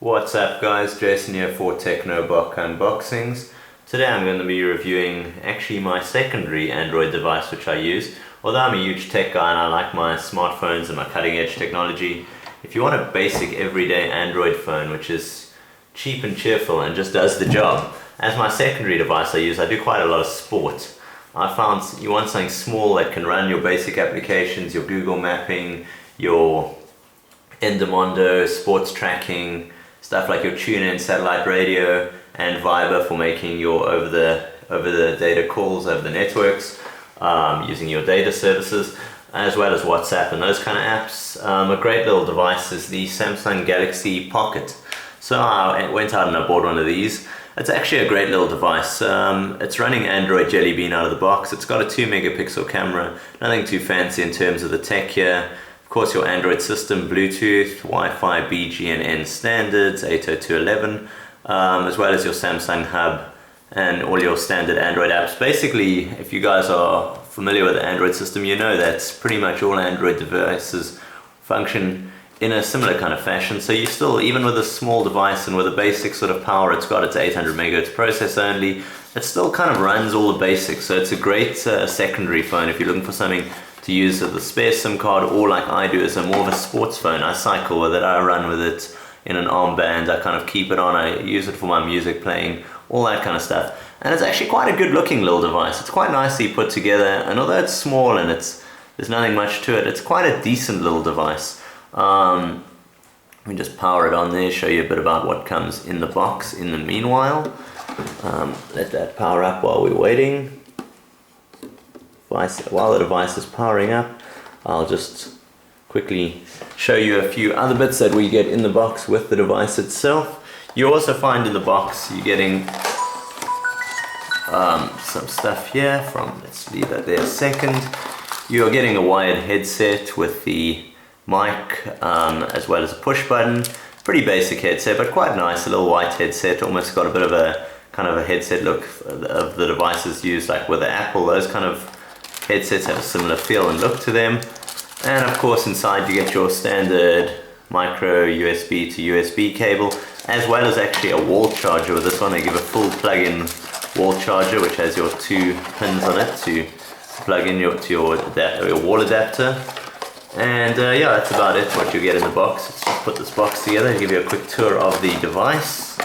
What's up guys, Jason here for Technobok Unboxings. Today I'm going to be reviewing actually my secondary Android device which I use. Although I'm a huge tech guy and I like my smartphones and my cutting edge technology, if you want a basic everyday Android phone which is cheap and cheerful and just does the job, as my secondary device I do quite a lot of sport. I found you want something small that can run your basic applications, your Google mapping, your Endomondo, sports tracking, stuff like your TuneIn satellite radio and Viber for making your over the data calls over the networks, using your data services, as well as WhatsApp and those kind of apps. A great little device is the Samsung Galaxy Pocket. So I went out and I bought one of these. It's actually a great little device. It's running Android Jelly Bean out of the box. It's got a 2 megapixel camera, nothing too fancy in terms of the tech here. Of course, your Android system, Bluetooth, Wi-Fi, BGNN standards, 802.11, as well as your Samsung Hub and all your standard Android apps. Basically, if you guys are familiar with the Android system, you know that pretty much all Android devices function in a similar kind of fashion. So you still, even with a small device and with a basic sort of power it's got, it's 800 megahertz processor only, it still kind of runs all the basics. So it's a great secondary phone if you're looking for something to use as a spare SIM card, or like I do, as a more of a sports phone. I cycle with it, I run with it in an armband, I kind of keep it on, I use it for my music playing, all that kind of stuff. And it's actually quite a good looking little device. It's quite nicely put together, and although it's small and there's nothing much to it, it's quite a decent little device. Let me just power it on there, show you a bit about what comes in the box in the meanwhile. Let that power up while we're waiting. While the device is powering up, I'll just quickly show you a few other bits that we get in the box with the device itself. You also find in the box, you're getting some stuff here from, let's leave that there a second. You're getting a wired headset with the mic, as well as a push button. Pretty basic headset, but quite nice, a little white headset, almost got a bit of a kind of a headset look of the devices used like with the Apple. Those kind of headsets have a similar feel and look to them. And of course inside you get your standard micro USB to USB cable, as well as actually a wall charger. With this one they give a full plug-in wall charger which has your 2 pins on it to plug in your wall adapter. And yeah, that's about it, what you get in the box. Let's just put this box together and give you a quick tour of the device.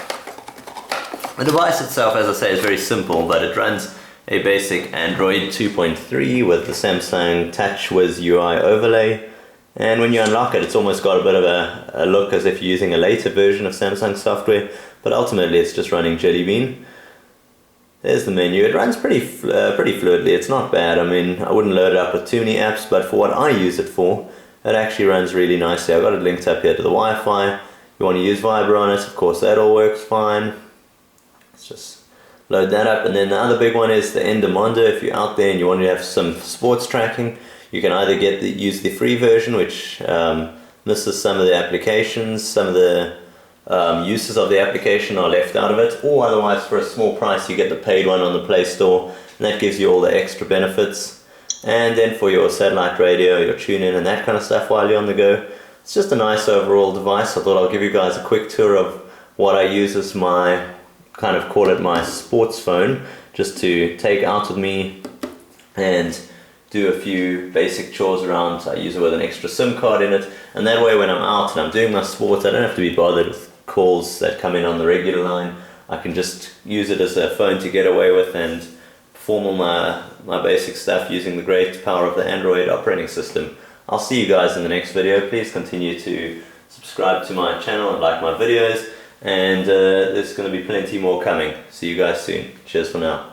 The device itself, as I say, is very simple, but it runs a basic Android 2.3 with the Samsung TouchWiz UI overlay. And when you unlock it, it's almost got a bit of a look as if you're using a later version of Samsung software, but ultimately it's just running Jelly Bean. There's the menu. It runs pretty fluidly. It's not bad. I mean, I wouldn't load it up with too many apps, but for what I use it for, it actually runs really nicely. I've got it linked up here to the Wi-Fi. If you want to use Viber on it, of course, that all works fine. Let's just load that up. And then the other big one is the Endomondo. If you're out there and you want to have some sports tracking, you can either use the free version, which misses some of the applications, some of the uses of the application are left out of it, or otherwise for a small price you get the paid one on the Play Store, and that gives you all the extra benefits. And then for your satellite radio, your TuneIn and that kind of stuff while you're on the go, it's just a nice overall device. I thought I'll give you guys a quick tour of what I use as my, kind of call it my sports phone, just to take out with me and do a few basic chores around. I use it with an extra SIM card in it, and that way when I'm out and I'm doing my sport, I don't have to be bothered with calls that come in on the regular line. I can just use it as a phone to get away with and perform all my basic stuff using the great power of the Android operating system. I'll see you guys in the next video. Please continue to subscribe to my channel and like my videos, and there's going to be plenty more coming. See you guys soon. Cheers for now.